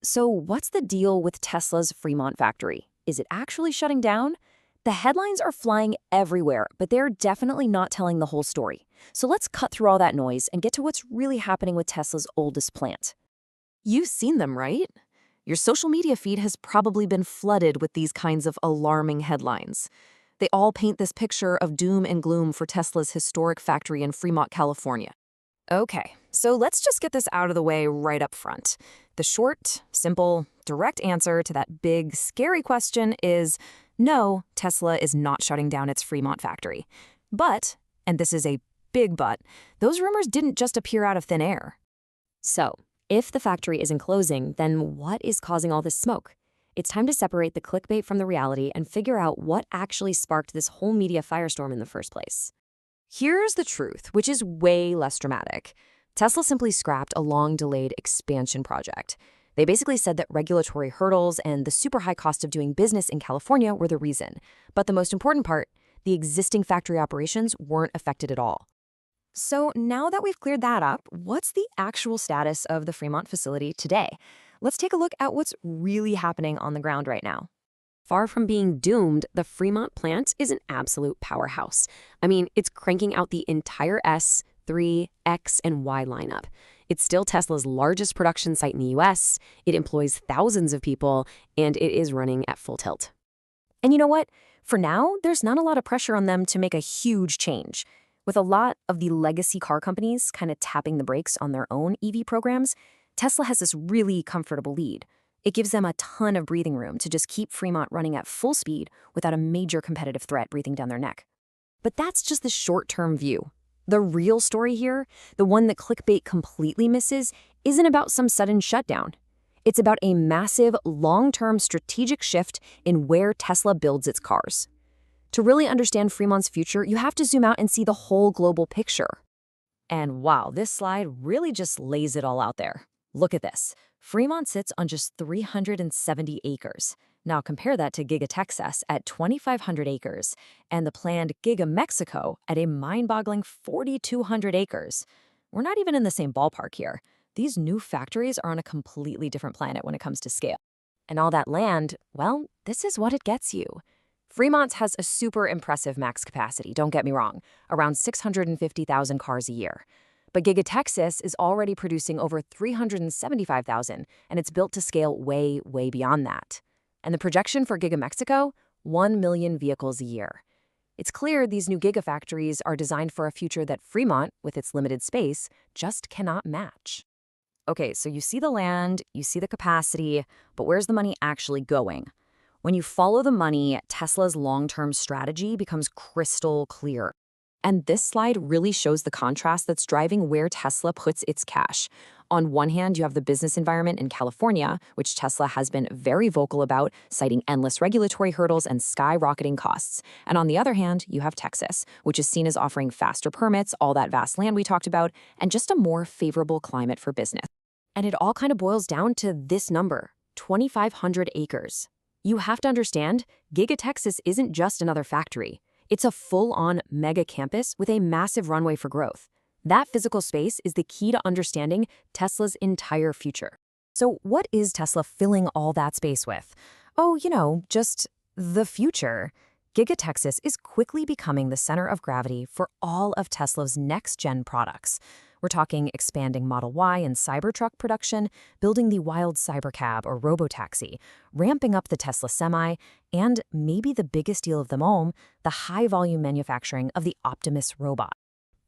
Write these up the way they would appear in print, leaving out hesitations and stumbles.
So, what's the deal with Tesla's Fremont factory? Is it actually shutting down? The headlines are flying everywhere, but they're definitely not telling the whole story. So, let's cut through all that noise and get to what's really happening with Tesla's oldest plant. You've seen them, right? Your social media feed has probably been flooded with these kinds of alarming headlines. They all paint this picture of doom and gloom for Tesla's historic factory in Fremont, California. Okay, so let's just get this out of the way right up front. The short, simple, direct answer to that big, scary question is no, Tesla is not shutting down its Fremont factory. But, and this is a big but, those rumors didn't just appear out of thin air. So, if the factory isn't closing, then what is causing all this smoke? It's time to separate the clickbait from the reality and figure out what actually sparked this whole media firestorm in the first place. Here's the truth, which is way less dramatic. Tesla simply scrapped a long-delayed expansion project. They basically said that regulatory hurdles and the super high cost of doing business in California were the reason. But the most important part, the existing factory operations weren't affected at all. So now that we've cleared that up, what's the actual status of the Fremont facility today? Let's take a look at what's really happening on the ground right now. Far from being doomed, the Fremont plant is an absolute powerhouse. I mean, it's cranking out the entire S, 3, X, and Y lineup. It's still Tesla's largest production site in the US, it employs thousands of people, and it is running at full tilt. And you know what? For now, there's not a lot of pressure on them to make a huge change. With a lot of the legacy car companies kind of tapping the brakes on their own EV programs, Tesla has this really comfortable lead. It gives them a ton of breathing room to just keep Fremont running at full speed without a major competitive threat breathing down their neck. But that's just the short-term view. The real story here, the one that clickbait completely misses, isn't about some sudden shutdown. It's about a massive, long-term strategic shift in where Tesla builds its cars. To really understand Fremont's future, you have to zoom out and see the whole global picture. And wow, this slide really just lays it all out there. Look at this. Fremont sits on just 370 acres. Now compare that to Giga Texas at 2,500 acres and the planned Giga Mexico at a mind-boggling 4,200 acres. We're not even in the same ballpark here. These new factories are on a completely different planet when it comes to scale. And all that land, well, this is what it gets you. Fremont has a super impressive max capacity, don't get me wrong, around 650,000 cars a year. But Giga Texas is already producing over 375,000, and it's built to scale way, way beyond that. And the projection for Giga Mexico? 1 million vehicles a year. It's clear these new Gigafactories are designed for a future that Fremont, with its limited space, just cannot match. Okay, so you see the land, you see the capacity, but where's the money actually going? When you follow the money, Tesla's long-term strategy becomes crystal clear. And this slide really shows the contrast that's driving where Tesla puts its cash. On one hand, you have the business environment in California, which Tesla has been very vocal about, citing endless regulatory hurdles and skyrocketing costs. And on the other hand, you have Texas, which is seen as offering faster permits, all that vast land we talked about, and just a more favorable climate for business. And it all kind of boils down to this number, 2,500 acres. You have to understand, Giga Texas isn't just another factory. It's a full-on mega campus with a massive runway for growth. That physical space is the key to understanding Tesla's entire future. So what is Tesla filling all that space with? Oh, just the future. Giga Texas is quickly becoming the center of gravity for all of Tesla's next-gen products. We're talking expanding Model Y and Cybertruck production, building the wild Cybercab or Robotaxi, ramping up the Tesla Semi, and maybe the biggest deal of them all, the high-volume manufacturing of the Optimus robot.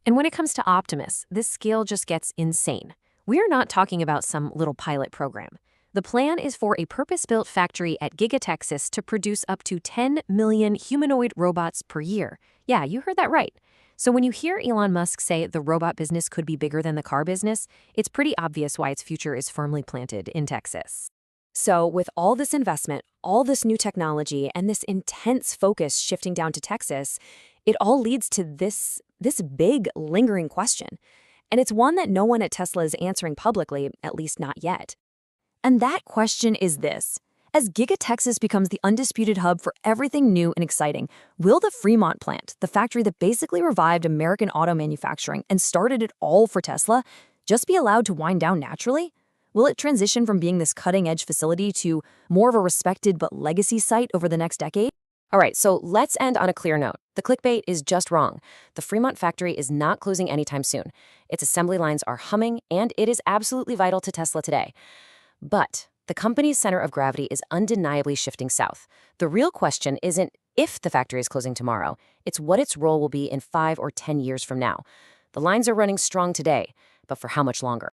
And when it comes to Optimus, this scale just gets insane. We're not talking about some little pilot program. The plan is for a purpose-built factory at Giga Texas to produce up to 10 million humanoid robots per year. Yeah, you heard that right. So when you hear Elon Musk say the robot business could be bigger than the car business, it's pretty obvious why its future is firmly planted in Texas. So with all this investment, all this new technology, and this intense focus shifting down to Texas, it all leads to this big, lingering question. And it's one that no one at Tesla is answering publicly, at least not yet. And that question is this. As Giga Texas becomes the undisputed hub for everything new and exciting, will the Fremont plant, the factory that basically revived American auto manufacturing and started it all for Tesla, just be allowed to wind down naturally? Will it transition from being this cutting-edge facility to more of a respected but legacy site over the next decade? All right, so let's end on a clear note. The clickbait is just wrong. The Fremont factory is not closing anytime soon. Its assembly lines are humming, and it is absolutely vital to Tesla today. But the company's center of gravity is undeniably shifting south. The real question isn't if the factory is closing tomorrow, it's what its role will be in 5 or 10 years from now. The lines are running strong today, but for how much longer?